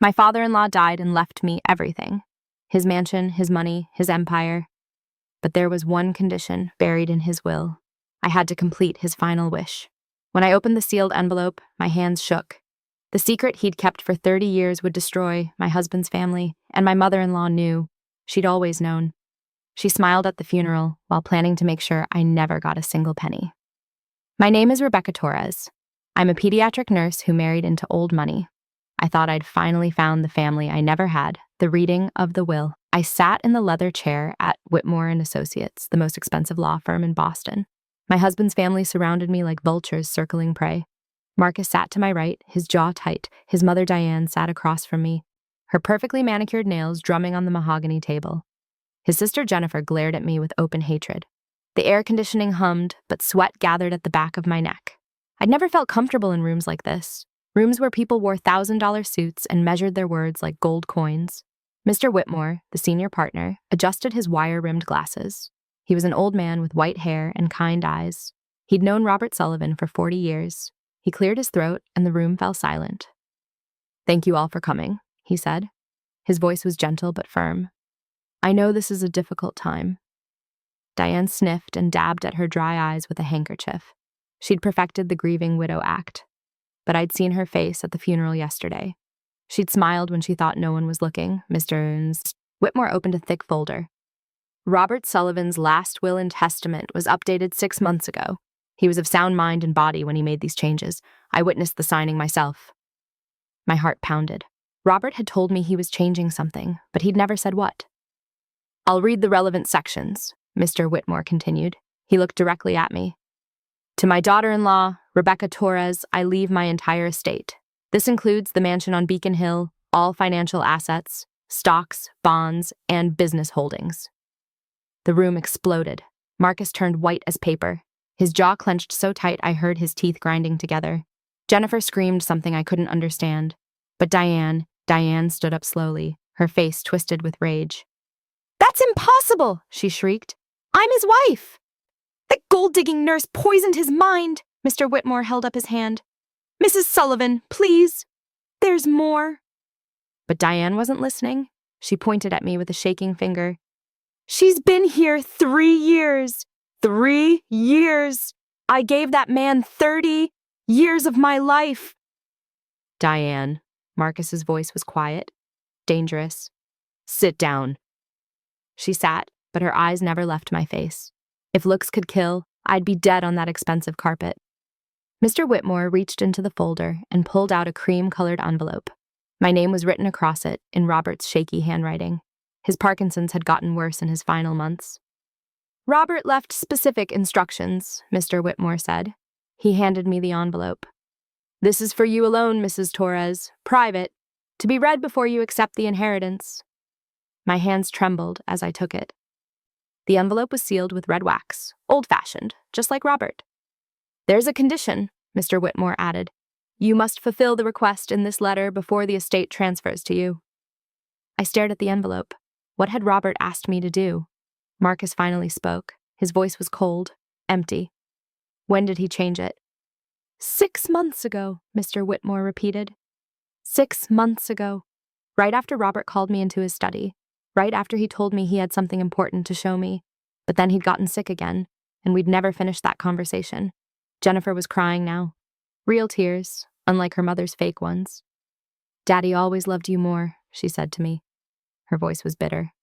My father-in-law died and left me everything. His mansion, his money, his empire. But there was one condition buried in his will. I had to complete his final wish. When I opened the sealed envelope, my hands shook. The secret he'd kept for 30 years would destroy my husband's family, and my mother-in-law knew. She'd always known. She smiled at the funeral while planning to make sure I never got a single penny. My name is Rebecca Torres. I'm a pediatric nurse who married into old money. I thought I'd finally found the family I never had, the reading of the will. I sat in the leather chair at Whitmore and Associates, the most expensive law firm in Boston. My husband's family surrounded me like vultures circling prey. Marcus sat to my right, his jaw tight. His mother Diane sat across from me, her perfectly manicured nails drumming on the mahogany table. His sister Jennifer glared at me with open hatred. The air conditioning hummed, but sweat gathered at the back of my neck. I'd never felt comfortable in rooms like this, rooms where people wore $1,000 suits and measured their words like gold coins. Mr. Whitmore, the senior partner, adjusted his wire-rimmed glasses. He was an old man with white hair and kind eyes. He'd known Robert Sullivan for 40 years. He cleared his throat, and the room fell silent. "Thank you all for coming," he said. His voice was gentle but firm. "I know this is a difficult time." Diane sniffed and dabbed at her dry eyes with a handkerchief. She'd perfected the grieving widow act. But I'd seen her face at the funeral yesterday. She'd smiled when she thought no one was looking. Mr. Whitmore opened a thick folder. Robert Sullivan's last will and testament was updated 6 months ago. He was of sound mind and body when he made these changes. I witnessed the signing myself. My heart pounded. Robert had told me he was changing something, but he'd never said what. "I'll read the relevant sections," Mr. Whitmore continued. He looked directly at me. "To my daughter-in-law, Rebecca Torres, I leave my entire estate. This includes the mansion on Beacon Hill, all financial assets, stocks, bonds, and business holdings." The room exploded. Marcus turned white as paper. His jaw clenched so tight I heard his teeth grinding together. Jennifer screamed something I couldn't understand. But Diane stood up slowly, her face twisted with rage. "That's impossible!" she shrieked. "I'm his wife!" "That gold-digging nurse poisoned his mind!" Mr. Whitmore held up his hand. "Mrs. Sullivan, please! There's more!" But Diane wasn't listening. She pointed at me with a shaking finger. "She's been here 3 years! 3 years! I gave that man 30 years of my life!" "Diane," Marcus's voice was quiet, dangerous. "Sit down." She sat, but her eyes never left my face. If looks could kill, I'd be dead on that expensive carpet. Mr. Whitmore reached into the folder and pulled out a cream-colored envelope. My name was written across it in Robert's shaky handwriting. His Parkinson's had gotten worse in his final months. "Robert left specific instructions," Mr. Whitmore said. He handed me the envelope. "This is for you alone, Mrs. Torres. Private. To be read before you accept the inheritance." My hands trembled as I took it. The envelope was sealed with red wax, old-fashioned, just like Robert. "There's a condition," Mr. Whitmore added. "You must fulfill the request in this letter before the estate transfers to you." I stared at the envelope. What had Robert asked me to do? Marcus finally spoke. His voice was cold, empty. "When did he change it?" 6 months ago, Mr. Whitmore repeated. 6 months ago. Right after Robert called me into his study. Right after he told me he had something important to show me. But then he'd gotten sick again, and we'd never finished that conversation. Jennifer was crying now. Real tears, unlike her mother's fake ones. "Daddy always loved you more," she said to me. Her voice was bitter.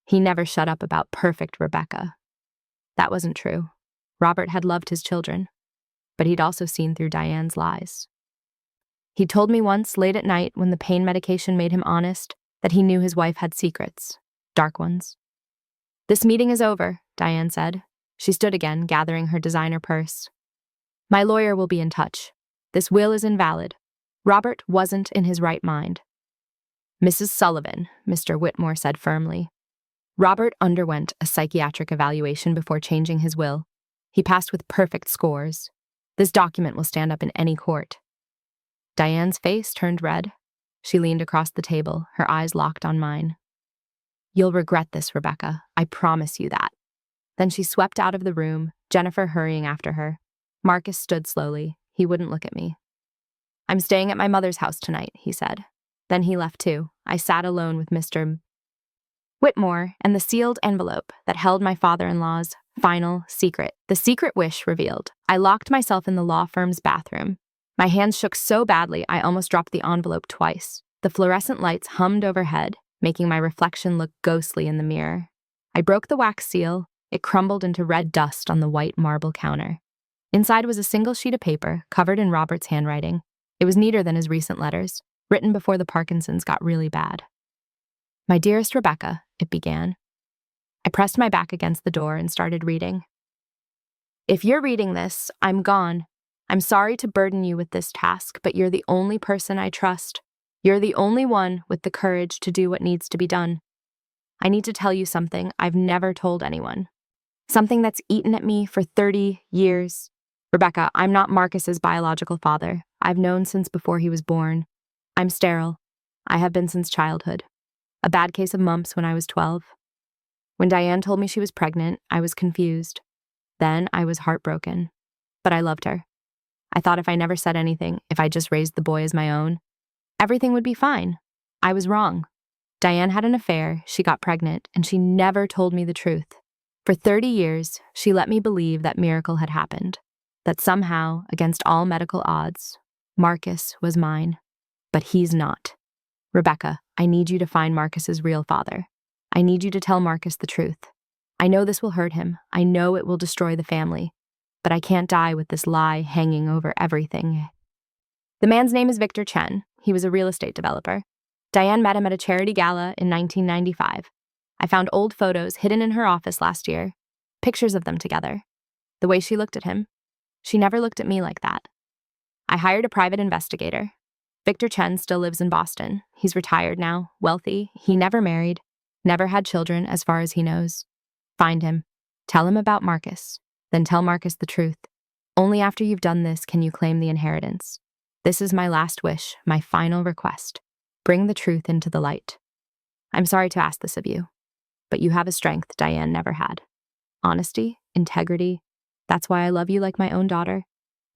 He never shut up about perfect Rebecca. That wasn't true. Robert had loved his children, but he'd also seen through Diane's lies. He told me once, late at night, when the pain medication made him honest, that he knew his wife had secrets, dark ones. "This meeting is over," Diane said. She stood again, gathering her designer purse. "My lawyer will be in touch. This will is invalid. Robert wasn't in his right mind." "Mrs. Sullivan," Mr. Whitmore said firmly. "Robert underwent a psychiatric evaluation before changing his will. He passed with perfect scores. This document will stand up in any court." Diane's face turned red. She leaned across the table, her eyes locked on mine. "You'll regret this, Rebecca. I promise you that." Then she swept out of the room, Jennifer hurrying after her. Marcus stood slowly. He wouldn't look at me. "I'm staying at my mother's house tonight," he said. Then he left too. I sat alone with Mr. Whitmore and the sealed envelope that held my father-in-law's final secret. The secret wish revealed. I locked myself in the law firm's bathroom. My hands shook so badly I almost dropped the envelope twice. The fluorescent lights hummed overhead, making my reflection look ghostly in the mirror. I broke the wax seal. It crumbled into red dust on the white marble counter. Inside was a single sheet of paper, covered in Robert's handwriting. It was neater than his recent letters, written before the Parkinsons got really bad. "My dearest Rebecca," it began. I pressed my back against the door and started reading. "If you're reading this, I'm gone. I'm sorry to burden you with this task, but you're the only person I trust. You're the only one with the courage to do what needs to be done. I need to tell you something I've never told anyone. Something that's eaten at me for 30 years. Rebecca, I'm not Marcus's biological father. I've known since before he was born. I'm sterile. I have been since childhood. A bad case of mumps when I was 12. When Diane told me she was pregnant, I was confused. Then I was heartbroken. But I loved her. I thought if I never said anything, if I just raised the boy as my own, everything would be fine. I was wrong. Diane had an affair, she got pregnant, and she never told me the truth. For 30 years, she let me believe that miracle had happened, that somehow, against all medical odds, Marcus was mine. But he's not. Rebecca, I need you to find Marcus's real father. I need you to tell Marcus the truth. I know this will hurt him. I know it will destroy the family. But I can't die with this lie hanging over everything." The man's name is Victor Chen. He was a real estate developer. Diane met him at a charity gala in 1995. I found old photos hidden in her office last year, pictures of them together. The way she looked at him, she never looked at me like that. I hired a private investigator. Victor Chen still lives in Boston. He's retired now, wealthy. He never married, never had children as far as he knows. Find him. Tell him about Marcus. Then tell Marcus the truth. Only after you've done this can you claim the inheritance. This is my last wish, my final request. Bring the truth into the light. I'm sorry to ask this of you, but you have a strength Diane never had. Honesty, integrity. That's why I love you like my own daughter.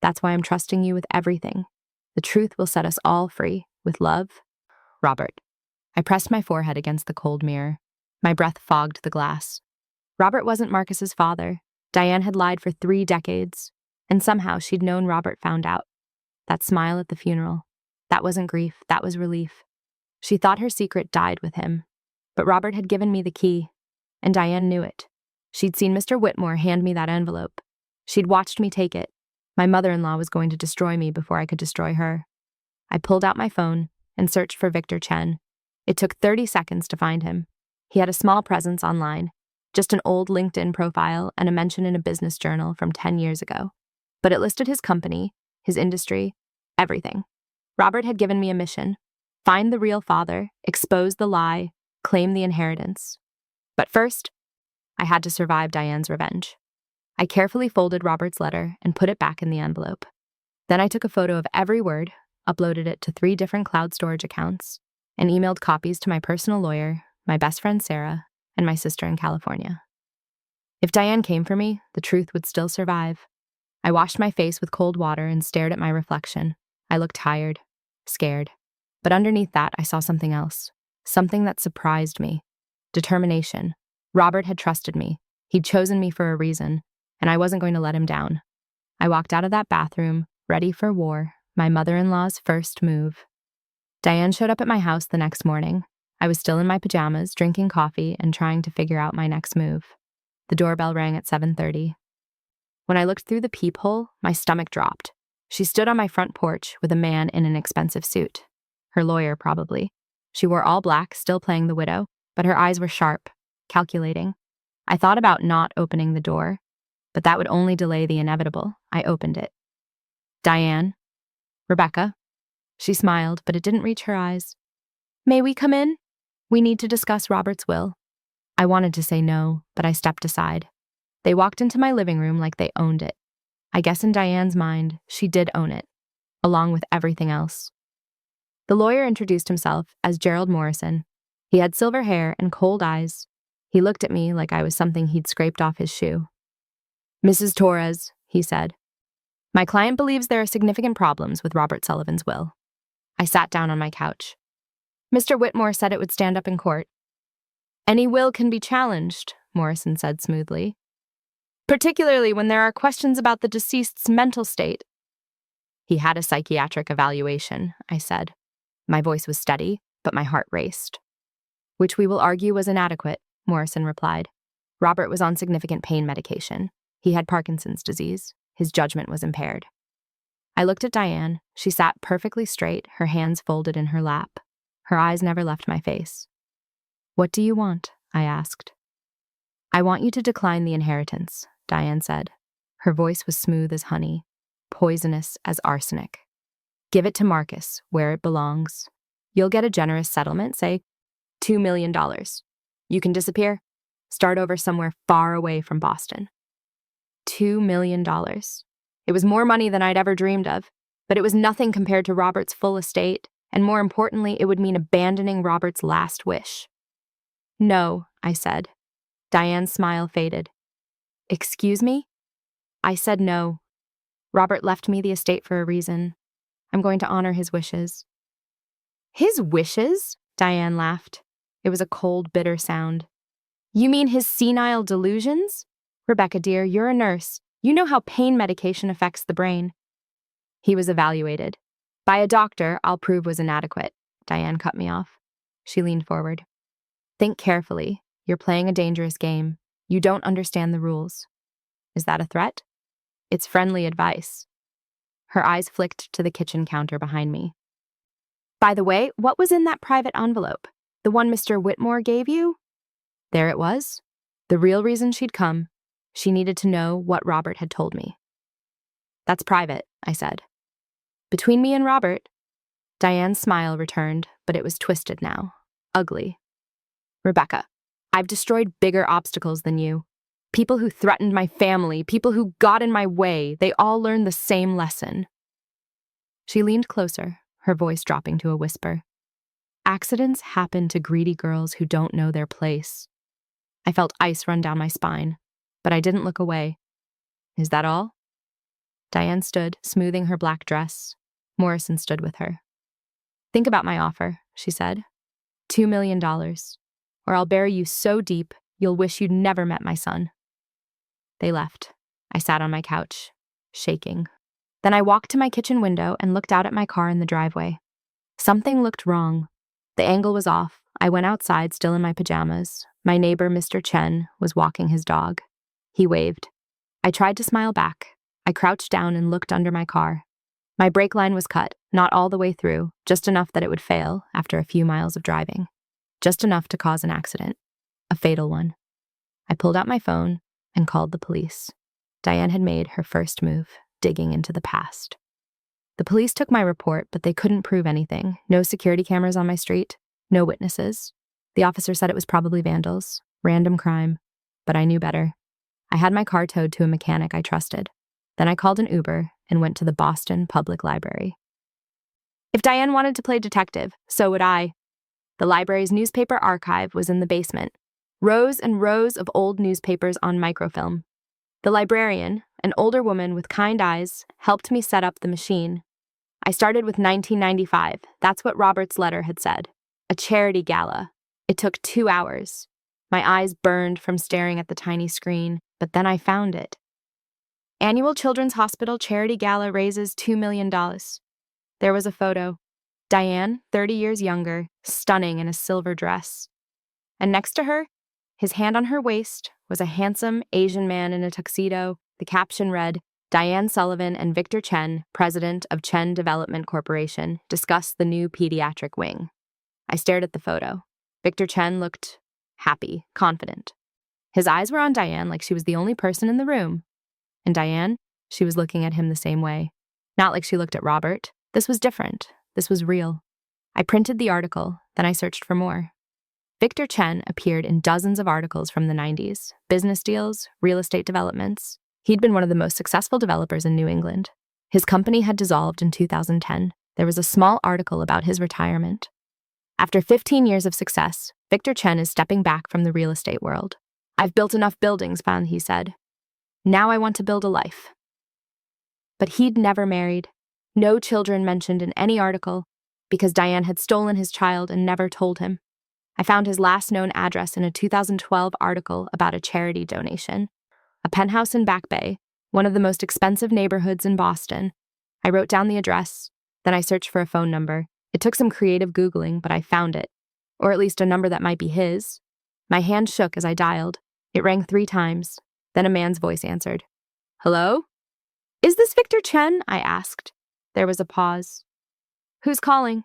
That's why I'm trusting you with everything. The truth will set us all free. With love, Robert. I pressed my forehead against the cold mirror. My breath fogged the glass. Robert wasn't Marcus's father. Diane had lied for 3 decades, and somehow she'd known Robert found out. That smile at the funeral, that wasn't grief, that was relief. She thought her secret died with him, but Robert had given me the key, and Diane knew it. She'd seen Mr. Whitmore hand me that envelope. She'd watched me take it. My mother-in-law was going to destroy me before I could destroy her. I pulled out my phone and searched for Victor Chen. It took 30 seconds to find him. He had a small presence online, just an old LinkedIn profile and a mention in a business journal from 10 years ago. But it listed his company, his industry, everything. Robert had given me a mission: find the real father, expose the lie, claim the inheritance. But first, I had to survive Diane's revenge. I carefully folded Robert's letter and put it back in the envelope. Then I took a photo of every word, uploaded it to 3 different cloud storage accounts, and emailed copies to my personal lawyer, my best friend Sarah, and my sister in California. If Diane came for me, the truth would still survive. I washed my face with cold water and stared at my reflection. I looked tired, scared. But underneath that, I saw something else. Something that surprised me. Determination. Robert had trusted me. He'd chosen me for a reason, and I wasn't going to let him down. I walked out of that bathroom, ready for war, my mother-in-law's first move. Diane showed up at my house the next morning. I was still in my pajamas, drinking coffee and trying to figure out my next move. The doorbell rang at 7:30. When I looked through the peephole, my stomach dropped. She stood on my front porch with a man in an expensive suit. Her lawyer, probably. She wore all black, still playing the widow, but her eyes were sharp, calculating. I thought about not opening the door, but that would only delay the inevitable. I opened it. "Diane? Rebecca?" She smiled, but it didn't reach her eyes. "May we come in? We need to discuss Robert's will." I wanted to say no, but I stepped aside. They walked into my living room like they owned it. I guess in Diane's mind, she did own it, along with everything else. The lawyer introduced himself as Gerald Morrison. He had silver hair and cold eyes. He looked at me like I was something he'd scraped off his shoe. "Mrs. Torres," he said, "my client believes there are significant problems with Robert Sullivan's will." I sat down on my couch. Mr. Whitmore said it would stand up in court. Any will can be challenged, Morrison said smoothly, particularly when there are questions about the deceased's mental state. He had a psychiatric evaluation, I said. My voice was steady, but my heart raced. Which we will argue was inadequate, Morrison replied. Robert was on significant pain medication. He had Parkinson's disease. His judgment was impaired. I looked at Diane. She sat perfectly straight, her hands folded in her lap. Her eyes never left my face. What do you want? I asked. I want you to decline the inheritance, Diane said. Her voice was smooth as honey, poisonous as arsenic. Give it to Marcus, where it belongs. You'll get a generous settlement, say $2 million. You can disappear. Start over somewhere far away from Boston. $2 million. It was more money than I'd ever dreamed of, but it was nothing compared to Robert's full estate, and more importantly, it would mean abandoning Robert's last wish. No, I said. Diane's smile faded. Excuse me? I said no. Robert left me the estate for a reason. I'm going to honor his wishes. His wishes? Diane laughed. It was a cold, bitter sound. You mean his senile delusions? Rebecca, dear, you're a nurse. You know how pain medication affects the brain. He was evaluated. By a doctor I'll prove was inadequate. Diane cut me off. She leaned forward. Think carefully. You're playing a dangerous game. You don't understand the rules. Is that a threat? It's friendly advice. Her eyes flicked to the kitchen counter behind me. By the way, what was in that private envelope? The one Mr. Whitmore gave you? There it was. The real reason she'd come. She needed to know what Robert had told me. That's private, I said. Between me and Robert. Diane's smile returned, but it was twisted now. Ugly. Rebecca, I've destroyed bigger obstacles than you. People who threatened my family, people who got in my way, they all learned the same lesson. She leaned closer, her voice dropping to a whisper. Accidents happen to greedy girls who don't know their place. I felt ice run down my spine, but I didn't look away. Is that all? Diane stood, smoothing her black dress. Morrison stood with her. Think about my offer, she said. $2 million. Or I'll bury you so deep, you'll wish you'd never met my son. They left. I sat on my couch, shaking. Then I walked to my kitchen window and looked out at my car in the driveway. Something looked wrong. The angle was off. I went outside, still in my pajamas. My neighbor, Mr. Chen, was walking his dog. He waved. I tried to smile back. I crouched down and looked under my car. My brake line was cut, not all the way through, just enough that it would fail after a few miles of driving. Just enough to cause an accident. A fatal one. I pulled out my phone and called the police. Diane had made her first move, digging into the past. The police took my report, but they couldn't prove anything. No security cameras on my street, no witnesses. The officer said it was probably vandals, random crime, but I knew better. I had my car towed to a mechanic I trusted. Then I called an Uber and went to the Boston Public Library. If Diane wanted to play detective, so would I. The library's newspaper archive was in the basement. Rows and rows of old newspapers on microfilm. The librarian, an older woman with kind eyes, helped me set up the machine. I started with 1995. That's what Robert's letter had said. A charity gala. It took 2 hours. My eyes burned from staring at the tiny screen, but then I found it. Annual Children's Hospital Charity Gala raises $2 million. There was a photo. Diane, 30 years younger, stunning in a silver dress. And next to her, his hand on her waist, was a handsome Asian man in a tuxedo. The caption read, Diane Sullivan and Victor Chen, president of Chen Development Corporation, discuss the new pediatric wing. I stared at the photo. Victor Chen looked happy, confident. His eyes were on Diane like she was the only person in the room. And Diane, she was looking at him the same way. Not like she looked at Robert. This was different. This was real. I printed the article, then I searched for more. Victor Chen appeared in dozens of articles from the 90s, business deals, real estate developments. He'd been one of the most successful developers in New England. His company had dissolved in 2010. There was a small article about his retirement. After 15 years of success, Victor Chen is stepping back from the real estate world. I've built enough buildings, Fan, he said. Now I want to build a life. But he'd never married. No children mentioned in any article. because Diane had stolen his child and never told him. I found his last known address in a 2012 article about a charity donation. A penthouse in Back Bay, one of the most expensive neighborhoods in Boston. I wrote down the address, then I searched for a phone number. It took some creative Googling, but I found it. Or at least a number that might be his. My hand shook as I dialed. It rang 3 times. Then a man's voice answered. "Hello? Is this Victor Chen?" I asked. There was a pause. "Who's calling?"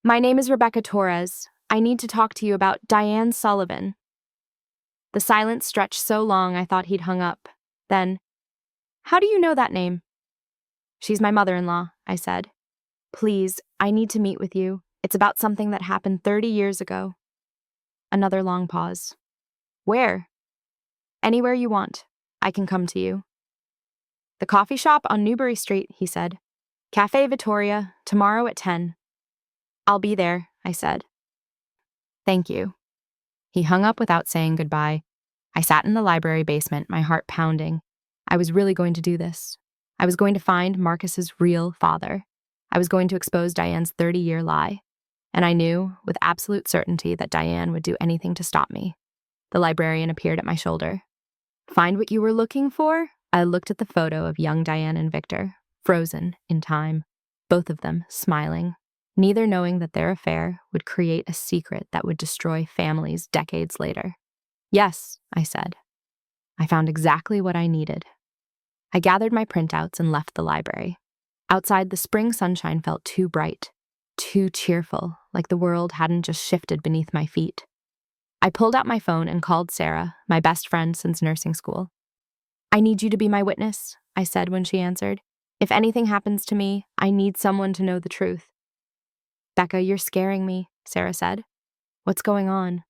"My name is Rebecca Torres. I need to talk to you about Diane Sullivan." The silence stretched so long I thought he'd hung up. Then, "How do you know that name?" "She's my mother-in-law," I said. "Please, I need to meet with you. It's about something that happened 30 years ago." Another long pause. "Where?" "Anywhere you want. I can come to you." "The coffee shop on Newbury Street," he said. "Cafe Vittoria, tomorrow at 10. "I'll be there," I said. "Thank you." He hung up without saying goodbye. I sat in the library basement, my heart pounding. I was really going to do this. I was going to find Marcus's real father. I was going to expose Diane's 30-year lie. And I knew, with absolute certainty, that Diane would do anything to stop me. The librarian appeared at my shoulder. "Find what you were looking for?" I looked at the photo of young Diane and Victor, frozen in time, both of them smiling, neither knowing that their affair would create a secret that would destroy families decades later. "Yes," I said. I found exactly what I needed. I gathered my printouts and left the library. Outside, the spring sunshine felt too bright, too cheerful, like the world hadn't just shifted beneath my feet. I pulled out my phone and called Sarah, my best friend since nursing school. "I need you to be my witness," I said when she answered. "If anything happens to me, I need someone to know the truth." "Becca, you're scaring me," Sarah said. "What's going on?"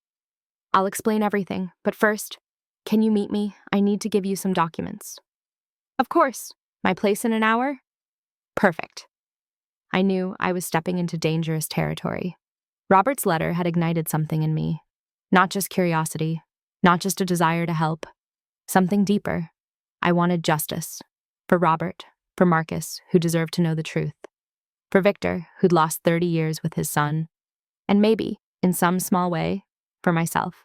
"I'll explain everything, but first, can you meet me? I need to give you some documents." "Of course. My place in an hour?" "Perfect." I knew I was stepping into dangerous territory. Robert's letter had ignited something in me. Not just curiosity, not just a desire to help. Something deeper. I wanted justice. For Robert, for Marcus, who deserved to know the truth. For Victor, who'd lost 30 years with his son. And maybe, in some small way, for myself.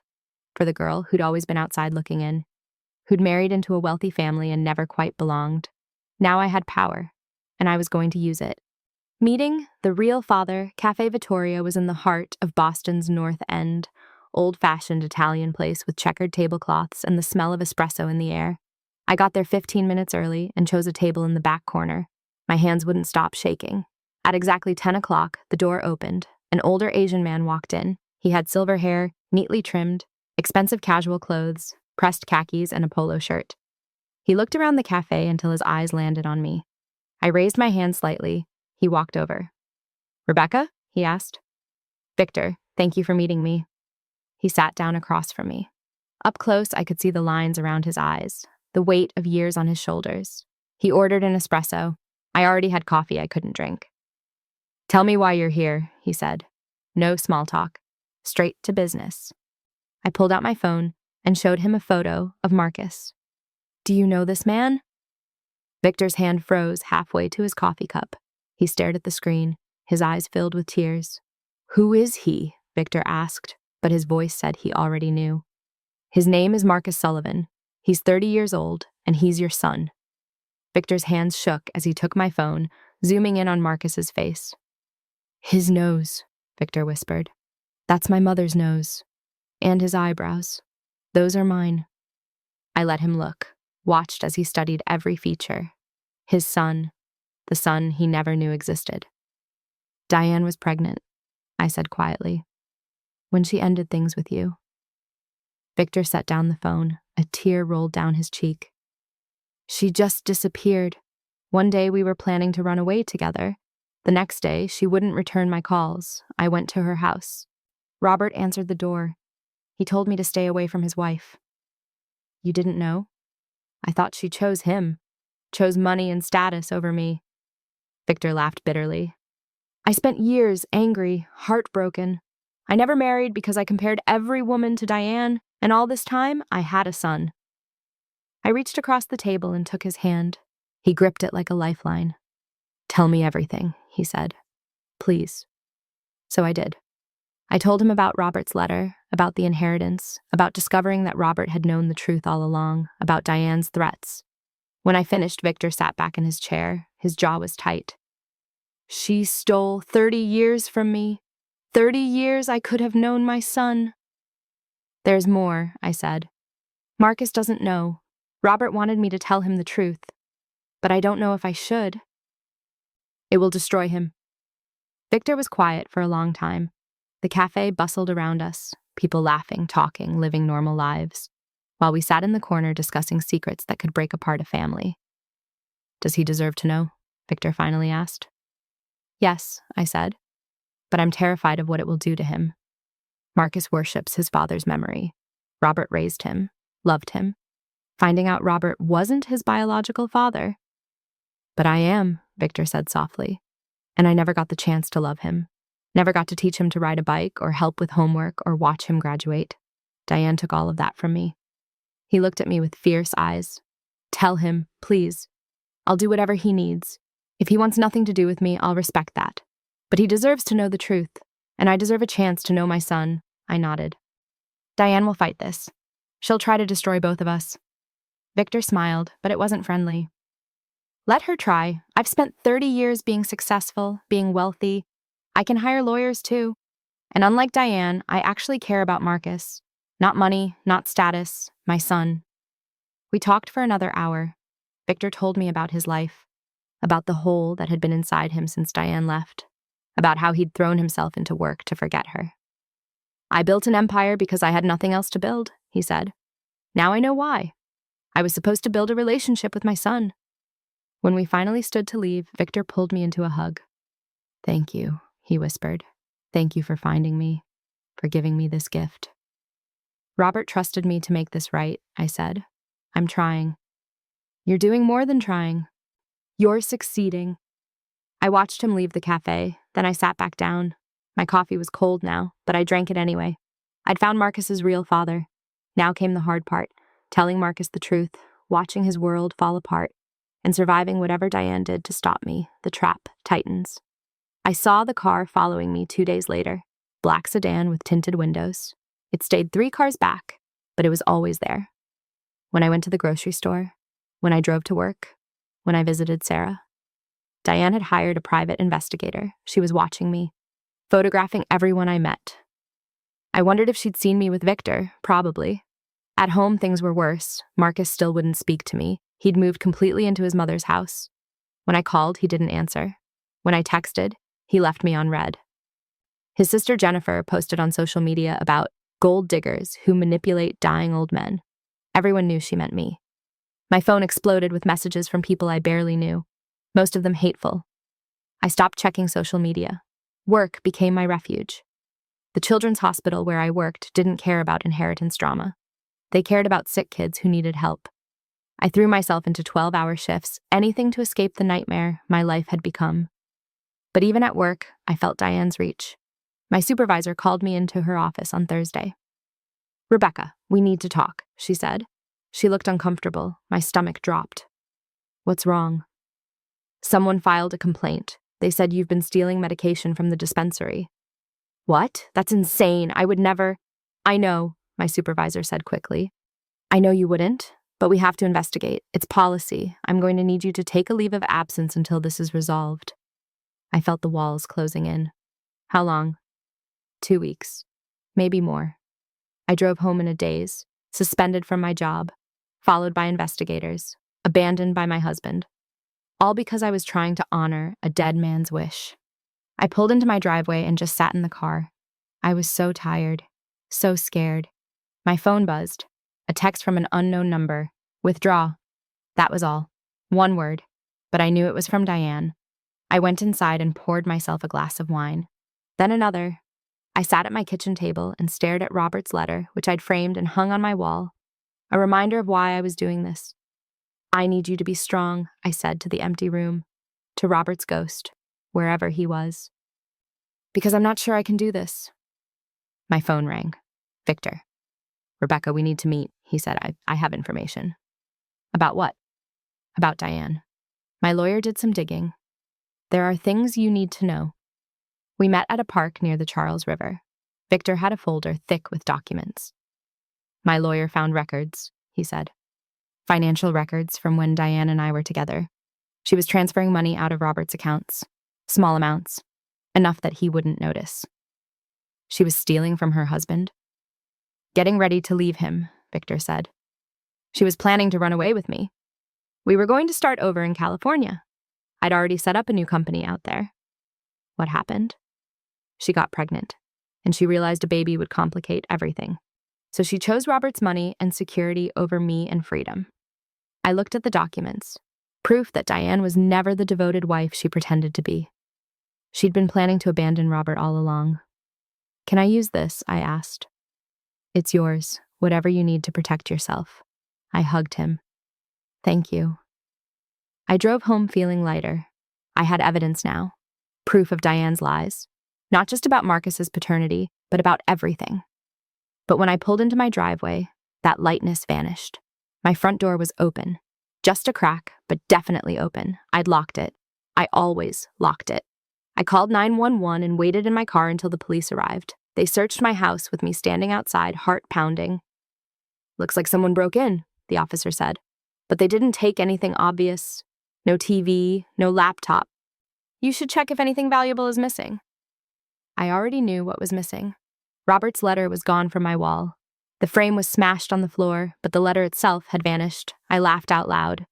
For the girl who'd always been outside looking in. Who'd married into a wealthy family and never quite belonged. Now I had power, and I was going to use it. Meeting the real father, Cafe Vittoria was in the heart of Boston's North End, old-fashioned Italian place with checkered tablecloths and the smell of espresso in the air. I got there 15 minutes early and chose a table in the back corner. My hands wouldn't stop shaking. At exactly 10 o'clock, the door opened. An older Asian man walked in. He had silver hair, neatly trimmed, expensive casual clothes, pressed khakis, and a polo shirt. He looked around the cafe until his eyes landed on me. I raised my hand slightly. He walked over. "Rebecca?" he asked. "Victor, thank you for meeting me." He sat down across from me. Up close, I could see the lines around his eyes, the weight of years on his shoulders. He ordered an espresso. I already had coffee I couldn't drink. "Tell me why you're here," he said. No small talk. Straight to business. I pulled out my phone and showed him a photo of Marcus. "Do you know this man?" Victor's hand froze halfway to his coffee cup. He stared at the screen, his eyes filled with tears. "Who is he?" Victor asked, but his voice said he already knew. "His name is Marcus Sullivan. He's 30 years old, and he's your son." Victor's hands shook as he took my phone, zooming in on Marcus's face. "His nose," Victor whispered. "That's my mother's nose. And his eyebrows. Those are mine." I let him look, watched as he studied every feature. His son, the son he never knew existed. "Diane was pregnant," I said quietly, "when she ended things with you." Victor set down the phone. A tear rolled down his cheek. "She just disappeared. One day we were planning to run away together. The next day, she wouldn't return my calls. I went to her house. Robert answered the door. He told me to stay away from his wife." "You didn't know?" "I thought she chose him. Chose money and status over me." Victor laughed bitterly. "I spent years angry, heartbroken. I never married because I compared every woman to Diane, and all this time, I had a son." I reached across the table and took his hand. He gripped it like a lifeline. "Tell me everything," he said. "Please." So I did. I told him about Robert's letter, about the inheritance, about discovering that Robert had known the truth all along, about Diane's threats. When I finished, Victor sat back in his chair. His jaw was tight. She stole 30 years from me. 30 years I could have known my son. There's more, I said. Marcus doesn't know. Robert wanted me to tell him the truth, but I don't know if I should. It will destroy him. Victor was quiet for a long time. The cafe bustled around us, people laughing, talking, living normal lives, while we sat in the corner discussing secrets that could break apart a family. Does he deserve to know? Victor finally asked. Yes, I said, but I'm terrified of what it will do to him. Marcus worships his father's memory. Robert raised him, loved him. Finding out Robert wasn't his biological father. But I am, Victor said softly, and I never got the chance to love him. Never got to teach him to ride a bike or help with homework or watch him graduate. Diane took all of that from me. He looked at me with fierce eyes. Tell him, please. I'll do whatever he needs. If he wants nothing to do with me, I'll respect that. But he deserves to know the truth, and I deserve a chance to know my son. I nodded. Diane will fight this. She'll try to destroy both of us. Victor smiled, but it wasn't friendly. Let her try. I've spent 30 years being successful, being wealthy. I can hire lawyers too. And unlike Diane, I actually care about Marcus. Not money, not status, my son. We talked for another hour. Victor told me about his life, about the hole that had been inside him since Diane left, about how he'd thrown himself into work to forget her. I built an empire because I had nothing else to build, he said. Now I know why. I was supposed to build a relationship with my son. When we finally stood to leave, Victor pulled me into a hug. Thank you, he whispered. Thank you for finding me, for giving me this gift. Robert trusted me to make this right, I said. I'm trying. You're doing more than trying. You're succeeding. I watched him leave the cafe, then I sat back down. My coffee was cold now, but I drank it anyway. I'd found Marcus's real father. Now came the hard part, telling Marcus the truth, watching his world fall apart, and surviving whatever Diane did to stop me. The trap tightens. I saw the car following me 2 days later, black sedan with tinted windows. It stayed 3 cars back, but it was always there. When I went to the grocery store, when I drove to work, when I visited Sarah. Diane had hired a private investigator. She was watching me, photographing everyone I met. I wondered if she'd seen me with Victor, probably. At home, things were worse. Marcus still wouldn't speak to me. He'd moved completely into his mother's house. When I called, he didn't answer. When I texted, he left me on read. His sister Jennifer posted on social media about gold diggers who manipulate dying old men. Everyone knew she meant me. My phone exploded with messages from people I barely knew, most of them hateful. I stopped checking social media. Work became my refuge. The children's hospital where I worked didn't care about inheritance drama. They cared about sick kids who needed help. I threw myself into 12-hour shifts, anything to escape the nightmare my life had become. But even at work, I felt Diane's reach. My supervisor called me into her office on Thursday. Rebecca, we need to talk, she said. She looked uncomfortable. My stomach dropped. What's wrong? Someone filed a complaint. They said you've been stealing medication from the dispensary. What? That's insane. I would never. I know, my supervisor said quickly. I know you wouldn't, but we have to investigate. It's policy. I'm going to need you to take a leave of absence until this is resolved. I felt the walls closing in. How long? 2 weeks. Maybe more. I drove home in a daze, suspended from my job, followed by investigators, abandoned by my husband. All because I was trying to honor a dead man's wish. I pulled into my driveway and just sat in the car. I was so tired, so scared. My phone buzzed. A text from an unknown number. Withdraw. That was all. One word. But I knew it was from Diane. I went inside and poured myself a glass of wine. Then another. I sat at my kitchen table and stared at Robert's letter, which I'd framed and hung on my wall. A reminder of why I was doing this. I need you to be strong, I said to the empty room, to Robert's ghost, wherever he was. Because I'm not sure I can do this. My phone rang. Victor. Rebecca, we need to meet, he said. I have information. About what? About Diane. My lawyer did some digging. There are things you need to know. We met at a park near the Charles River. Victor had a folder thick with documents. "My lawyer found records," he said. "Financial records from when Diane and I were together. She was transferring money out of Robert's accounts. Small amounts. Enough that he wouldn't notice. She was stealing from her husband. Getting ready to leave him," Victor said. "She was planning to run away with me. We were going to start over in California. I'd already set up a new company out there." What happened? She got pregnant, and she realized a baby would complicate everything. So she chose Robert's money and security over me and freedom. I looked at the documents, proof that Diane was never the devoted wife she pretended to be. She'd been planning to abandon Robert all along. "Can I use this?" I asked. "It's yours, whatever you need to protect yourself." I hugged him. "Thank you." I drove home feeling lighter. I had evidence now. Proof of Diane's lies. Not just about Marcus's paternity, but about everything. But when I pulled into my driveway, that lightness vanished. My front door was open. Just a crack, but definitely open. I'd locked it. I always locked it. I called 911 and waited in my car until the police arrived. They searched my house with me standing outside, heart pounding. "Looks like someone broke in," the officer said. "But they didn't take anything obvious. No TV, no laptop. You should check if anything valuable is missing." I already knew what was missing. Robert's letter was gone from my wall. The frame was smashed on the floor, but the letter itself had vanished. I laughed out loud.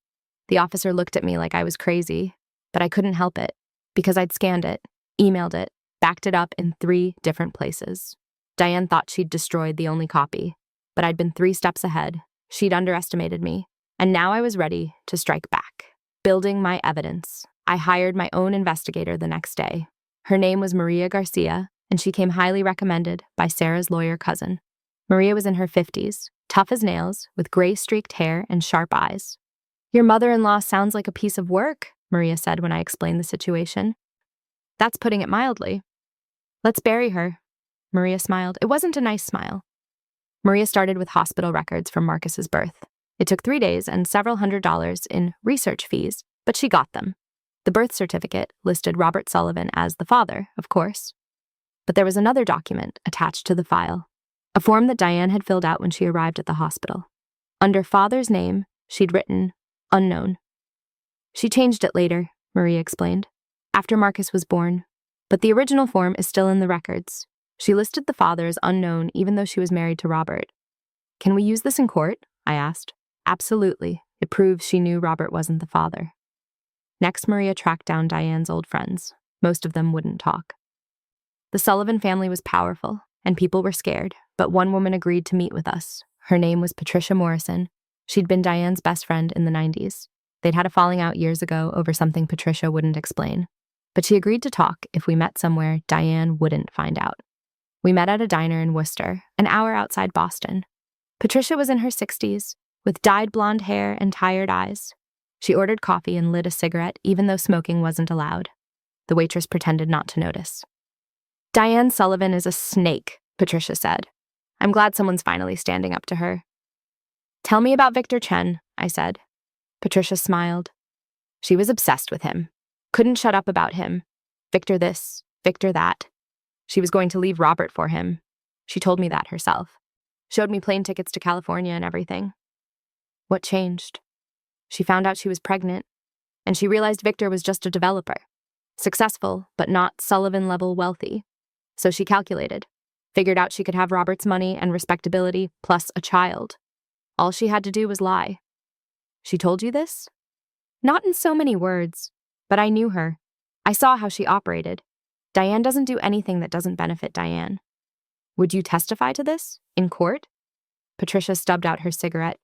The officer looked at me like I was crazy, but I couldn't help it, because I'd scanned it, emailed it, backed it up in 3 different places. Diane thought she'd destroyed the only copy, but I'd been 3 steps ahead. She'd underestimated me, and now I was ready to strike back. Building my evidence. I hired my own investigator the next day. Her name was Maria Garcia, and she came highly recommended by Sarah's lawyer cousin. Maria was in her 50s, tough as nails, with gray-streaked hair and sharp eyes. "Your mother-in-law sounds like a piece of work," Maria said when I explained the situation. "That's putting it mildly." "Let's bury her." Maria smiled. It wasn't a nice smile. Maria started with hospital records from Marcus's birth. It took 3 days and several $100s in research fees, but she got them. The birth certificate listed Robert Sullivan as the father, of course. But there was another document attached to the file, a form that Diane had filled out when she arrived at the hospital. Under father's name, she'd written, "unknown." She changed it later, Maria explained, after Marcus was born. But the original form is still in the records. She listed the father as unknown even though she was married to Robert. "Can we use this in court?" I asked. "Absolutely. It proves she knew Robert wasn't the father." Next, Maria tracked down Diane's old friends. Most of them wouldn't talk. The Sullivan family was powerful, and people were scared, but one woman agreed to meet with us. Her name was Patricia Morrison. She'd been Diane's best friend in the 90s. They'd had a falling out years ago over something Patricia wouldn't explain. But she agreed to talk if we met somewhere Diane wouldn't find out. We met at a diner in Worcester, an hour outside Boston. Patricia was in her 60s, with dyed blonde hair and tired eyes. She ordered coffee and lit a cigarette, even though smoking wasn't allowed. The waitress pretended not to notice. "Diane Sullivan is a snake," Patricia said. "I'm glad someone's finally standing up to her." "Tell me about Victor Chen," I said. Patricia smiled. She was obsessed with him. Couldn't shut up about him. Victor this, Victor that. She was going to leave Robert for him. She told me that herself. Showed me plane tickets to California and everything. What changed? She found out she was pregnant, and she realized Victor was just a developer. Successful, but not Sullivan-level wealthy. So she calculated. Figured out she could have Robert's money and respectability plus a child. All she had to do was lie. "She told you this?" "Not in so many words, but I knew her. I saw how she operated. Diane doesn't do anything that doesn't benefit Diane." "Would you testify to this? In court?" Patricia stubbed out her cigarette.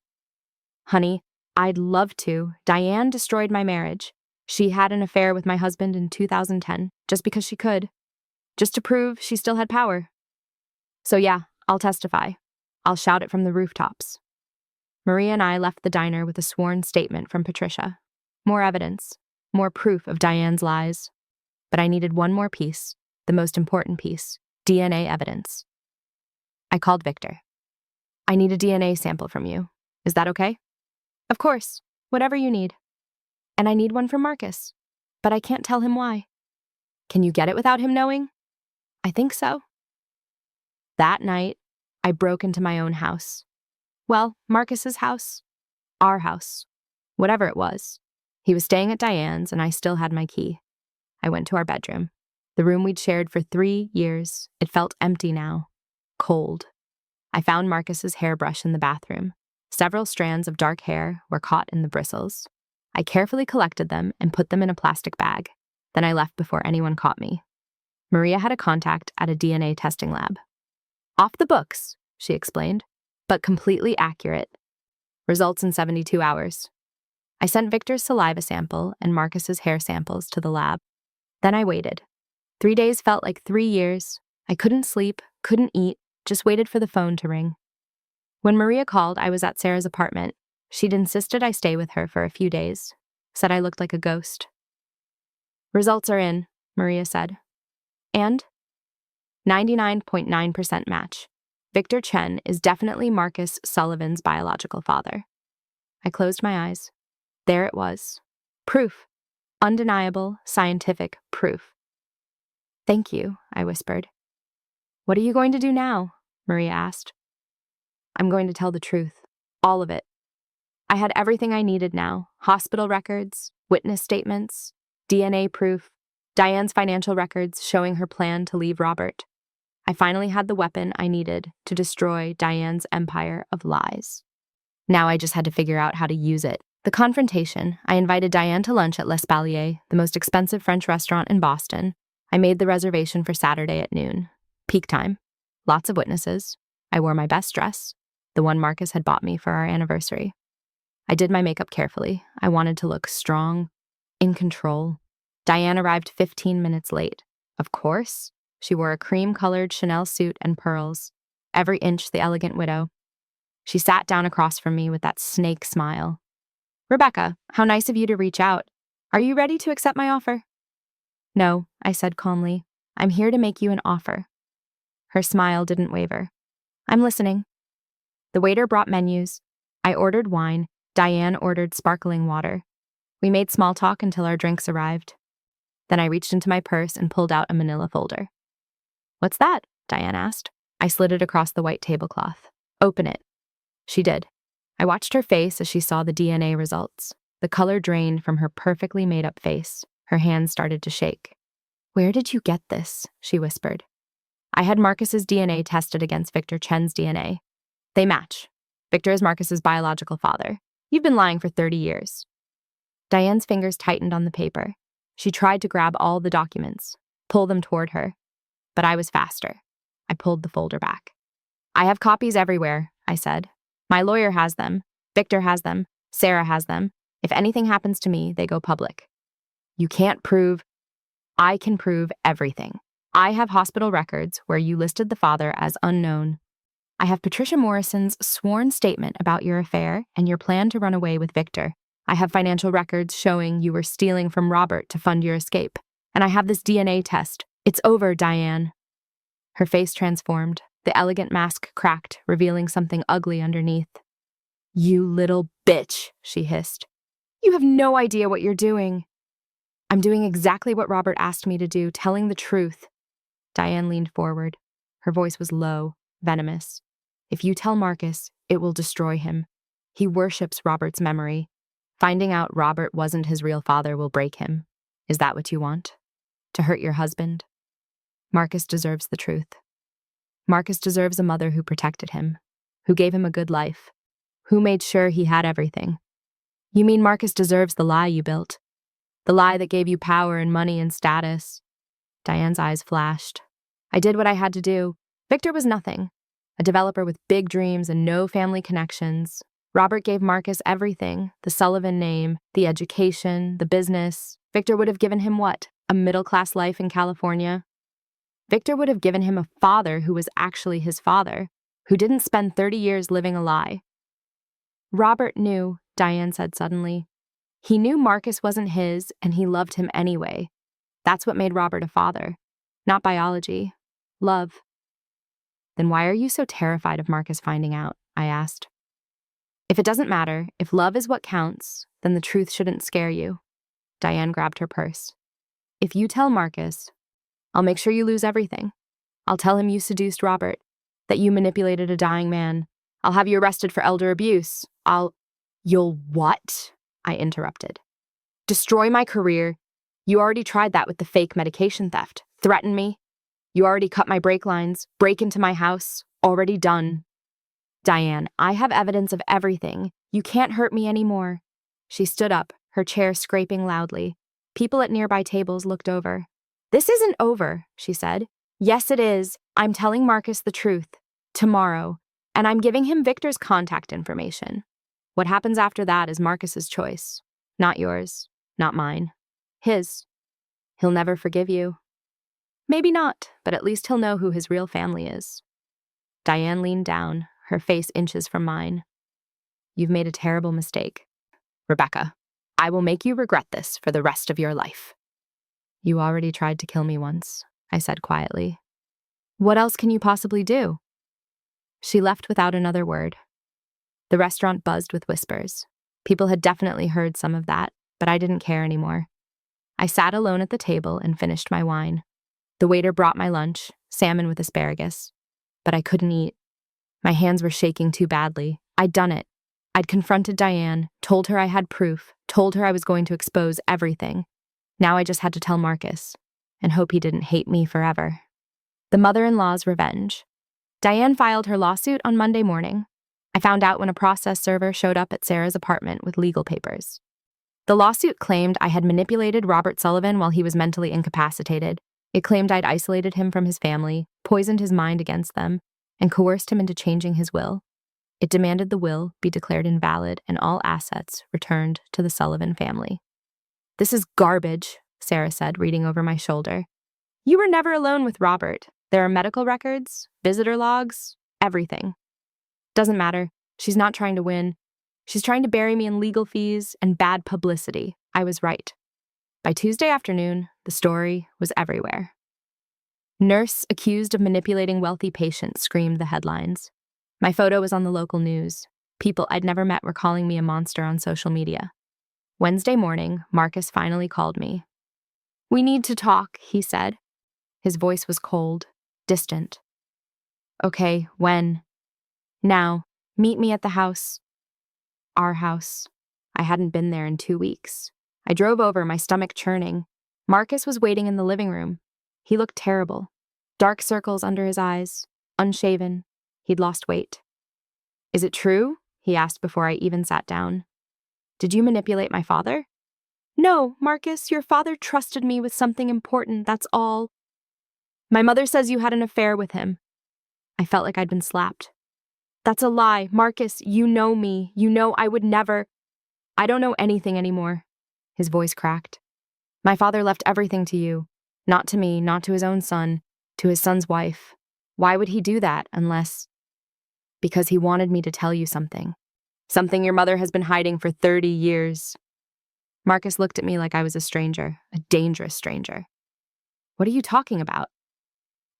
"Honey, I'd love to. Diane destroyed my marriage. She had an affair with my husband in 2010, just because she could. Just to prove she still had power. So yeah, I'll testify. I'll shout it from the rooftops." Maria and I left the diner with a sworn statement from Patricia. More evidence, more proof of Diane's lies. But I needed one more piece, the most important piece, DNA evidence. I called Victor. "I need a DNA sample from you. Is that okay?" "Of course, whatever you need." "And I need one from Marcus, but I can't tell him why." "Can you get it without him knowing?" I think so. That night, I broke into my own house. Well, Marcus's house. Our house. Whatever it was. He was staying at Diane's and I still had my key. I went to our bedroom. The room we'd shared for 3 years. It felt empty now. Cold. I found Marcus's hairbrush in the bathroom. Several strands of dark hair were caught in the bristles. I carefully collected them and put them in a plastic bag. Then I left before anyone caught me. Maria had a contact at a DNA testing lab. Off the books, she explained, but completely accurate. Results in 72 hours. I sent Victor's saliva sample and Marcus's hair samples to the lab. Then I waited. 3 days felt like 3 years. I couldn't sleep, couldn't eat, just waited for the phone to ring. When Maria called, I was at Sarah's apartment. She'd insisted I stay with her for a few days, said I looked like a ghost. Results are in, Maria said. And? 99.9% match. Victor Chen is definitely Marcus Sullivan's biological father. I closed my eyes. There it was. Proof. Undeniable, scientific proof. Thank you, I whispered. What are you going to do now? Maria asked. I'm going to tell the truth. All of it. I had everything I needed now. Hospital records, witness statements, DNA proof, Diane's financial records showing her plan to leave Robert. I finally had the weapon I needed to destroy Diane's empire of lies. Now I just had to figure out how to use it. The confrontation, I invited Diane to lunch at L'Espalier, the most expensive French restaurant in Boston. I made the reservation for Saturday at noon. Peak time. Lots of witnesses. I wore my best dress, the one Marcus had bought me for our anniversary. I did my makeup carefully. I wanted to look strong, in control. Diane arrived 15 minutes late. Of course, she wore a cream-colored Chanel suit and pearls, every inch the elegant widow. She sat down across from me with that snake smile. Rebecca, how nice of you to reach out. Are you ready to accept my offer? No, I said calmly. I'm here to make you an offer. Her smile didn't waver. I'm listening. The waiter brought menus. I ordered wine. Diane ordered sparkling water. We made small talk until our drinks arrived. Then I reached into my purse and pulled out a manila folder. What's that? Diane asked. I slid it across the white tablecloth. Open it. She did. I watched her face as she saw the DNA results. The color drained from her perfectly made-up face. Her hands started to shake. Where did you get this? She whispered. I had Marcus's DNA tested against Victor Chen's DNA. They match. Victor is Marcus's biological father. You've been lying for 30 years. Diane's fingers tightened on the paper. She tried to grab all the documents, pull them toward her. But I was faster. I pulled the folder back. I have copies everywhere, I said. My lawyer has them. Victor has them. Sarah has them. If anything happens to me, they go public. You can't prove. I can prove everything. I have hospital records where you listed the father as unknown. I have Patricia Morrison's sworn statement about your affair and your plan to run away with Victor. I have financial records showing you were stealing from Robert to fund your escape. And I have this DNA test. It's over, Diane. Her face transformed. The elegant mask cracked, revealing something ugly underneath. You little bitch, she hissed. You have no idea what you're doing. I'm doing exactly what Robert asked me to do, telling the truth. Diane leaned forward. Her voice was low, venomous. If you tell Marcus, it will destroy him. He worships Robert's memory. Finding out Robert wasn't his real father will break him. Is that what you want? To hurt your husband? Marcus deserves the truth. Marcus deserves a mother who protected him, who gave him a good life, who made sure he had everything. You mean Marcus deserves the lie you built? The lie that gave you power and money and status? Diane's eyes flashed. I did what I had to do. Victor was nothing. A developer with big dreams and no family connections. Robert gave Marcus everything, the Sullivan name, the education, the business. Victor would have given him what? A middle-class life in California? Victor would have given him a father who was actually his father, who didn't spend 30 years living a lie. Robert knew, Diane said suddenly. He knew Marcus wasn't his, and he loved him anyway. That's what made Robert a father. Not biology. Love. Then why are you so terrified of Marcus finding out? I asked. If it doesn't matter, if love is what counts, then the truth shouldn't scare you. Diane grabbed her purse. If you tell Marcus, I'll make sure you lose everything. I'll tell him you seduced Robert, that you manipulated a dying man. I'll have you arrested for elder abuse. You'll what? I interrupted. Destroy my career. You already tried that with the fake medication theft. Threaten me. You already cut my brake lines. Break into my house. Already done. Diane, I have evidence of everything. You can't hurt me anymore. She stood up, her chair scraping loudly. People at nearby tables looked over. This isn't over, she said. Yes, it is. I'm telling Marcus the truth. Tomorrow. And I'm giving him Victor's contact information. What happens after that is Marcus's choice. Not yours. Not mine. His. He'll never forgive you. Maybe not, but at least he'll know who his real family is. Diane leaned down, her face inches from mine. You've made a terrible mistake. Rebecca, I will make you regret this for the rest of your life. You already tried to kill me once, I said quietly. What else can you possibly do? She left without another word. The restaurant buzzed with whispers. People had definitely heard some of that, but I didn't care anymore. I sat alone at the table and finished my wine. The waiter brought my lunch, salmon with asparagus, but I couldn't eat. My hands were shaking too badly. I'd done it. I'd confronted Diane, told her I had proof, told her I was going to expose everything. Now I just had to tell Marcus, and hope he didn't hate me forever. The mother-in-law's revenge. Diane filed her lawsuit on Monday morning. I found out when a process server showed up at Sarah's apartment with legal papers. The lawsuit claimed I had manipulated Robert Sullivan while he was mentally incapacitated. It claimed I'd isolated him from his family, poisoned his mind against them, and coerced him into changing his will. It demanded the will be declared invalid and all assets returned to the Sullivan family. This is garbage, Sarah said, reading over my shoulder. You were never alone with Robert. There are medical records, visitor logs, everything. Doesn't matter. She's not trying to win. She's trying to bury me in legal fees and bad publicity. I was right. By Tuesday afternoon, the story was everywhere. Nurse accused of manipulating wealthy patient screamed the headlines. My photo was on the local news. People I'd never met were calling me a monster on social media. Wednesday morning, Marcus finally called me. We need to talk, he said. His voice was cold, distant. Okay, when? Now, meet me at the house. Our house. I hadn't been there in 2 weeks. I drove over, my stomach churning. Marcus was waiting in the living room. He looked terrible. Dark circles under his eyes, unshaven. He'd lost weight. Is it true? He asked before I even sat down. Did you manipulate my father? No, Marcus, your father trusted me with something important, that's all. My mother says you had an affair with him. I felt like I'd been slapped. That's a lie. Marcus, you know me. You know I would never. I don't know anything anymore. His voice cracked. My father left everything to you. Not to me, not to his own son, to his son's wife. Why would he do that unless... Because he wanted me to tell you something. Something your mother has been hiding for 30 years. Marcus looked at me like I was a stranger, a dangerous stranger. What are you talking about?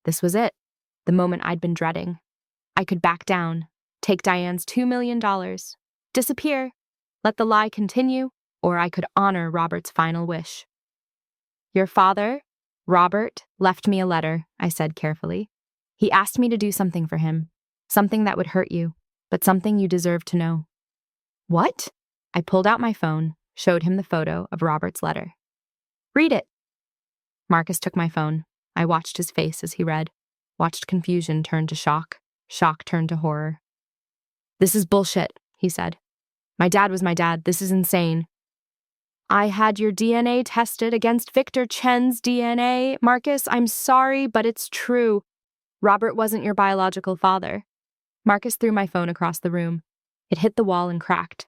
This was it, the moment I'd been dreading. I could back down, take Diane's $2 million, disappear, let the lie continue, or I could honor Robert's final wish. Your father, Robert, left me a letter, I said carefully. He asked me to do something for him, something that would hurt you, but something you deserve to know. What? I pulled out my phone, showed him the photo of Robert's letter. Read it. Marcus took my phone. I watched his face as he read, watched confusion turn to shock, shock turned to horror. This is bullshit, he said. My dad was my dad. This is insane. I had your DNA tested against Victor Chen's DNA. Marcus, I'm sorry, but it's true. Robert wasn't your biological father. Marcus threw my phone across the room. It hit the wall and cracked.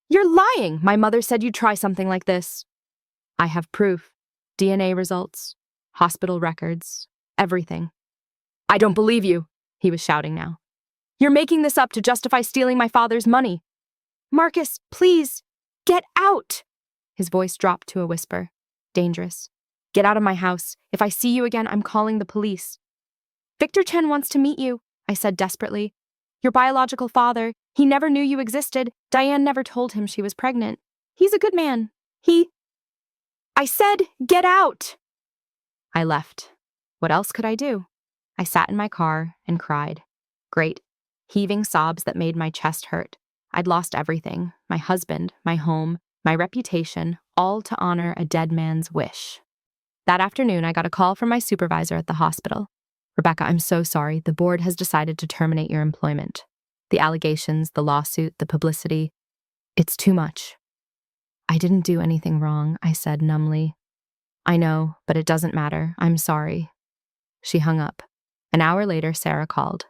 You're lying! My mother said you'd try something like this. I have proof. DNA results, hospital records, everything. I don't believe you, he was shouting now. You're making this up to justify stealing my father's money. Marcus, please, get out! His voice dropped to a whisper. Dangerous. Get out of my house. If I see you again, I'm calling the police. Victor Chen wants to meet you, I said desperately. Your biological father. He never knew you existed. Diane never told him she was pregnant. He's a good man. I said, get out! I left. What else could I do? I sat in my car and cried. Great, heaving sobs that made my chest hurt. I'd lost everything, my husband, my home, my reputation, all to honor a dead man's wish. That afternoon, I got a call from my supervisor at the hospital. Rebecca, I'm so sorry. The board has decided to terminate your employment. The allegations, the lawsuit, the publicity, it's too much. I didn't do anything wrong, I said numbly. I know, but it doesn't matter. I'm sorry. She hung up. An hour later, Sarah called.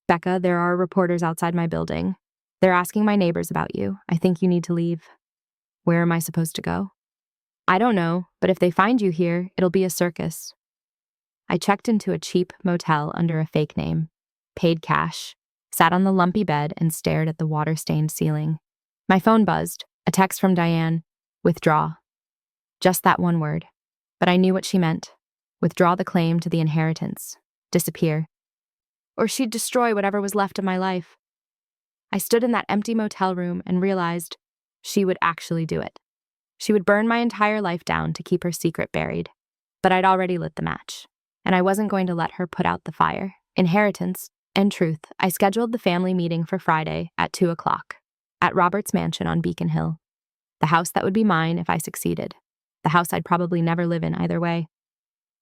Becca, there are reporters outside my building. They're asking my neighbors about you. I think you need to leave. Where am I supposed to go? I don't know, but if they find you here, it'll be a circus. I checked into a cheap motel under a fake name, paid cash, sat on the lumpy bed and stared at the water-stained ceiling. My phone buzzed, a text from Diane, withdraw. Just that one word. But I knew what she meant. Withdraw the claim to the inheritance. Disappear. Or she'd destroy whatever was left of my life. I stood in that empty motel room and realized she would actually do it. She would burn my entire life down to keep her secret buried. But I'd already lit the match, and I wasn't going to let her put out the fire. Inheritance and truth. I scheduled the family meeting for Friday at 2 o'clock at Robert's mansion on Beacon Hill. The house that would be mine if I succeeded. The house I'd probably never live in either way.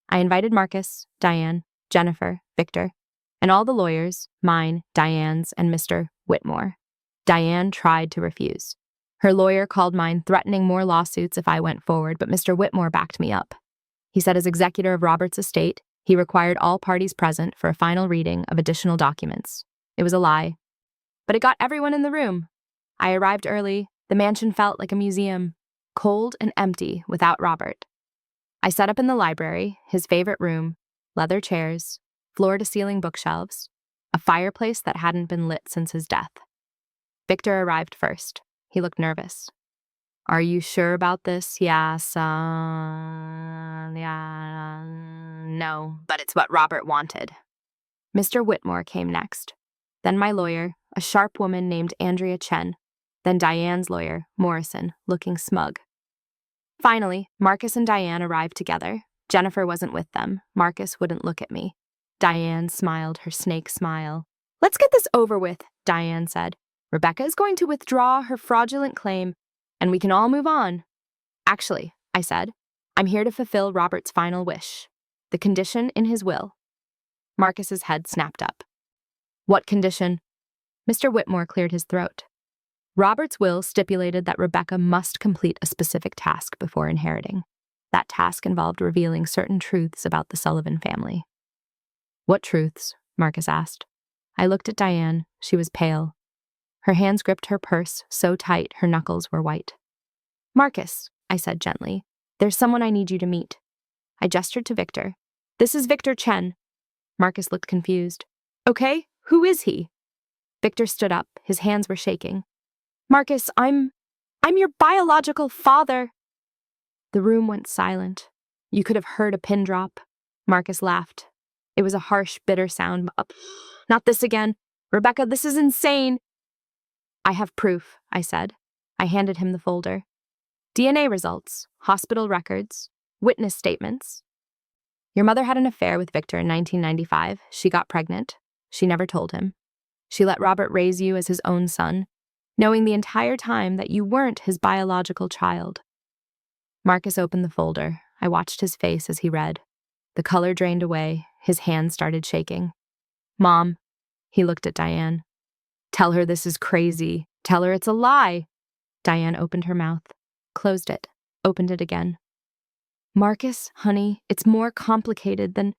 I invited Marcus, Diane, Jennifer, Victor, and all the lawyers, mine, Diane's, and Mr. Whitmore. Diane tried to refuse. Her lawyer called mine, threatening more lawsuits if I went forward, but Mr. Whitmore backed me up. He said as executor of Robert's estate, he required all parties present for a final reading of additional documents. It was a lie. But it got everyone in the room. I arrived early. The mansion felt like a museum, cold and empty without Robert. I set up in the library, his favorite room, leather chairs, floor-to-ceiling bookshelves, a fireplace that hadn't been lit since his death. Victor arrived first. He looked nervous. Are you sure about this? Yes, no, but it's what Robert wanted. Mr. Whitmore came next. Then my lawyer, a sharp woman named Andrea Chen. Then Diane's lawyer, Morrison, looking smug. Finally, Marcus and Diane arrived together. Jennifer wasn't with them. Marcus wouldn't look at me. Diane smiled her snake smile. Let's get this over with, Diane said. Rebecca is going to withdraw her fraudulent claim, and we can all move on. Actually, I said, I'm here to fulfill Robert's final wish, the condition in his will. Marcus's head snapped up. What condition? Mr. Whitmore cleared his throat. Robert's will stipulated that Rebecca must complete a specific task before inheriting. That task involved revealing certain truths about the Sullivan family. What truths? Marcus asked. I looked at Diane. She was pale. Her hands gripped her purse so tight her knuckles were white. Marcus, I said gently, there's someone I need you to meet. I gestured to Victor. This is Victor Chen. Marcus looked confused. Okay, who is he? Victor stood up. His hands were shaking. Marcus, I'm your biological father. The room went silent. You could have heard a pin drop. Marcus laughed. It was a harsh, bitter sound. Not this again. Rebecca, this is insane. I have proof, I said. I handed him the folder. DNA results, hospital records, witness statements. Your mother had an affair with Victor in 1995. She got pregnant. She never told him. She let Robert raise you as his own son, knowing the entire time that you weren't his biological child. Marcus opened the folder. I watched his face as he read. The color drained away. His hands started shaking. Mom, he looked at Diane. Tell her this is crazy. Tell her it's a lie. Diane opened her mouth, closed it, opened it again. Marcus, honey, it's more complicated than...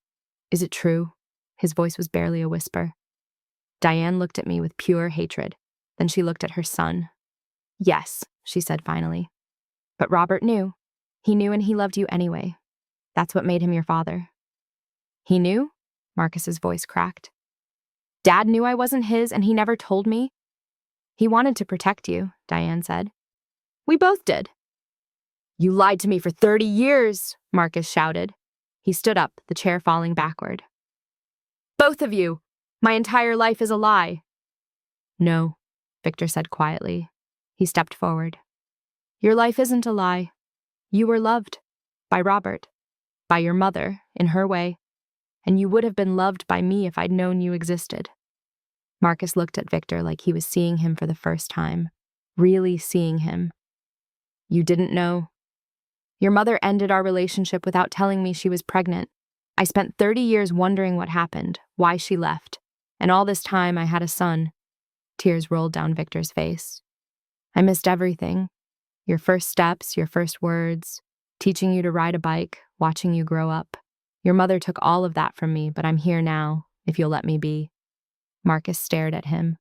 Is it true? His voice was barely a whisper. Diane looked at me with pure hatred. Then she looked at her son. Yes, she said finally. But Robert knew. He knew and he loved you anyway. That's what made him your father. He knew? Marcus's voice cracked. Dad knew I wasn't his and he never told me? He wanted to protect you, Diane said. We both did. You lied to me for 30 years, Marcus shouted. He stood up, the chair falling backward. Both of you! My entire life is a lie. No, Victor said quietly. He stepped forward. Your life isn't a lie. You were loved. By Robert. By your mother, in her way. and you would have been loved by me if I'd known you existed." Marcus looked at Victor like he was seeing him for the first time, really seeing him. "You didn't know? Your mother ended our relationship without telling me she was pregnant. I spent 30 years wondering what happened, why she left, and all this time I had a son." Tears rolled down Victor's face. "I missed everything. Your first steps, your first words, teaching you to ride a bike, watching you grow up. Your mother took all of that from me, but I'm here now, if you'll let me be." Marcus stared at him,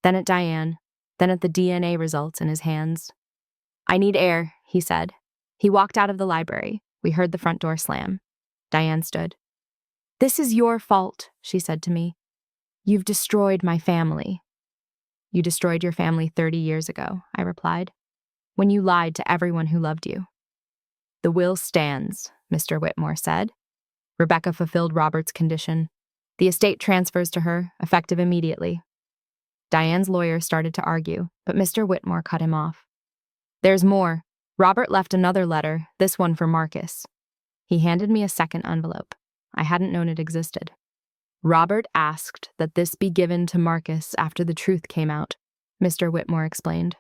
then at Diane, then at the DNA results in his hands. "I need air," he said. He walked out of the library. We heard the front door slam. Diane stood. "This is your fault," she said to me. "You've destroyed my family." "You destroyed your family 30 years ago," I replied, "when you lied to everyone who loved you." "The will stands," Mr. Whitmore said. "Rebecca fulfilled Robert's condition. The estate transfers to her, effective immediately." Diane's lawyer started to argue, but Mr. Whitmore cut him off. "There's more. Robert left another letter, this one for Marcus." He handed me a second envelope. I hadn't known it existed. "Robert asked that this be given to Marcus after the truth came out," Mr. Whitmore explained.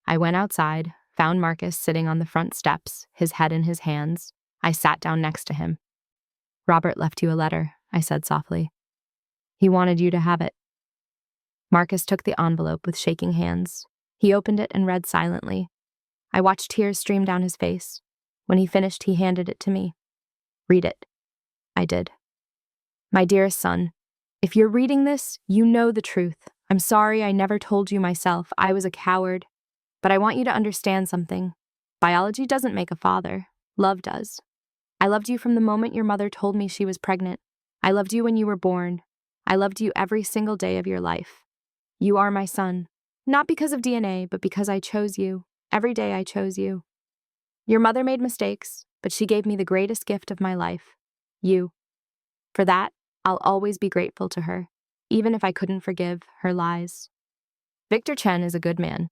I went outside, found Marcus sitting on the front steps, his head in his hands. I sat down next to him. "Robert left you a letter," I said softly. "He wanted you to have it." Marcus took the envelope with shaking hands. He opened it and read silently. I watched tears stream down his face. When he finished, he handed it to me. "Read it." I did. "My dearest son, if you're reading this, you know the truth. I'm sorry I never told you myself. I was a coward. But I want you to understand something. Biology doesn't make a father. Love does. I loved you from the moment your mother told me she was pregnant. I loved you when you were born. I loved you every single day of your life. You are my son. Not because of DNA, but because I chose you. Every day I chose you. Your mother made mistakes, but she gave me the greatest gift of my life. You. For that, I'll always be grateful to her, even if I couldn't forgive her lies. Victor Chen is a good man.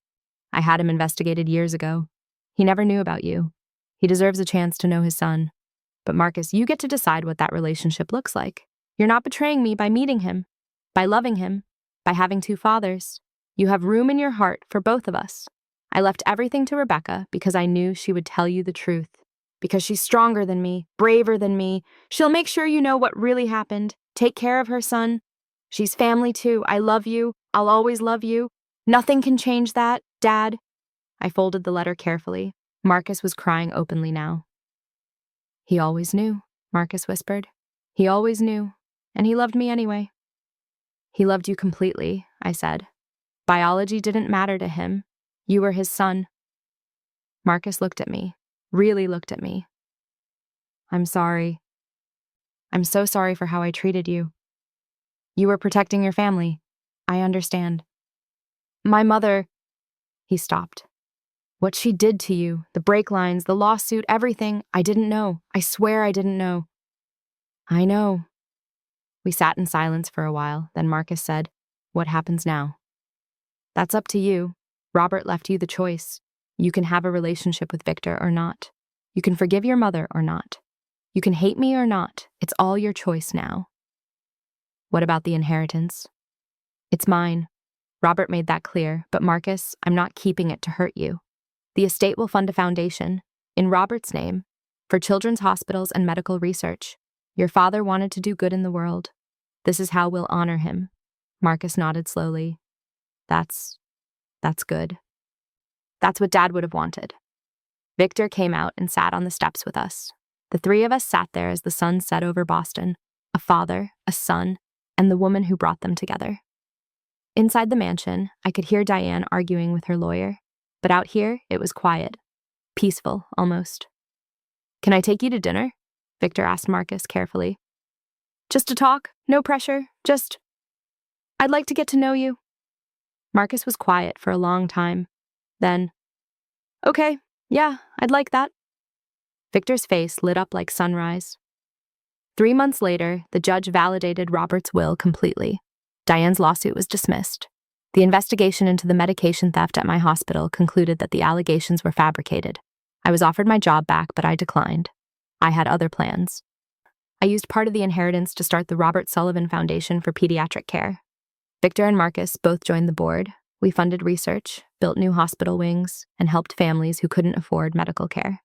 I had him investigated years ago. He never knew about you. He deserves a chance to know his son. But Marcus, you get to decide what that relationship looks like. You're not betraying me by meeting him, by loving him, by having two fathers. You have room in your heart for both of us. I left everything to Rebecca because I knew she would tell you the truth. Because she's stronger than me, braver than me. She'll make sure you know what really happened. Take care of her son. She's family too. I love you. I'll always love you. Nothing can change that, Dad. I folded the letter carefully. Marcus was crying openly now. "He always knew," Marcus whispered. "He always knew, and he loved me anyway." "He loved you completely," I said. "Biology didn't matter to him. You were his son." Marcus looked at me, really looked at me. "I'm sorry. I'm so sorry for how I treated you. You were protecting your family. I understand. My mother—" He stopped. "What she did to you, the brake lines, the lawsuit, everything, I didn't know. I swear I didn't know." "I know." We sat in silence for a while, then Marcus said, "What happens now?" "That's up to you. Robert left you the choice. You can have a relationship with Victor or not. You can forgive your mother or not. You can hate me or not. It's all your choice now." "What about the inheritance?" "It's mine. Robert made that clear, but Marcus, I'm not keeping it to hurt you. The estate will fund a foundation, in Robert's name, for children's hospitals and medical research. Your father wanted to do good in the world. This is how we'll honor him." Marcus nodded slowly. That's good. That's what Dad would have wanted." Victor came out and sat on the steps with us. The three of us sat there as the sun set over Boston, a father, a son, and the woman who brought them together. Inside the mansion, I could hear Diane arguing with her lawyer, but out here, it was quiet, peaceful almost. "Can I take you to dinner?" Victor asked Marcus carefully. "Just to talk, no pressure, I'd like to get to know you." Marcus was quiet for a long time. Then, "Okay, yeah, I'd like that." Victor's face lit up like sunrise. 3 months later, the judge validated Robert's will completely. Diane's lawsuit was dismissed. The investigation into the medication theft at my hospital concluded that the allegations were fabricated. I was offered my job back, but I declined. I had other plans. I used part of the inheritance to start the Robert Sullivan Foundation for Pediatric Care. Victor and Marcus both joined the board. We funded research, built new hospital wings, and helped families who couldn't afford medical care.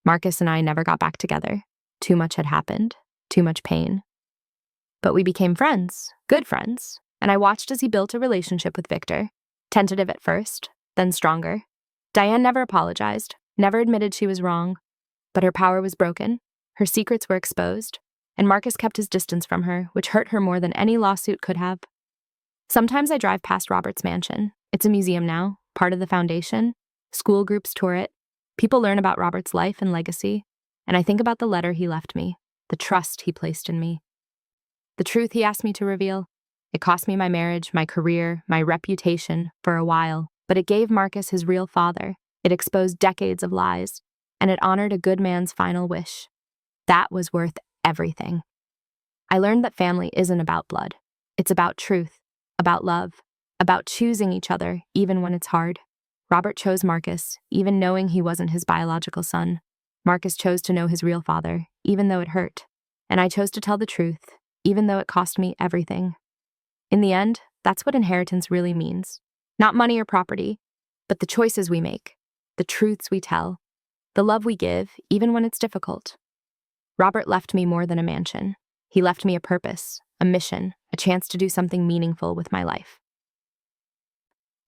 Marcus and I never got back together. Too much had happened, too much pain. But we became friends, good friends, and I watched as he built a relationship with Victor, tentative at first, then stronger. Diane never apologized, never admitted she was wrong, but her power was broken, her secrets were exposed, and Marcus kept his distance from her, which hurt her more than any lawsuit could have. Sometimes I drive past Robert's mansion. It's a museum now, part of the foundation. School groups tour it. People learn about Robert's life and legacy, and I think about the letter he left me, the trust he placed in me. The truth he asked me to reveal. It cost me my marriage, my career, my reputation for a while, but it gave Marcus his real father. It exposed decades of lies, and it honored a good man's final wish. That was worth everything. I learned that family isn't about blood. It's about truth, about love, about choosing each other even when it's hard. Robert chose Marcus, even knowing he wasn't his biological son. Marcus chose to know his real father, even though it hurt. And I chose to tell the truth, even though it cost me everything. In the end, that's what inheritance really means. Not money or property, but the choices we make, the truths we tell, the love we give, even when it's difficult. Robert left me more than a mansion. He left me a purpose, a mission, a chance to do something meaningful with my life.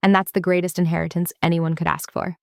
And that's the greatest inheritance anyone could ask for.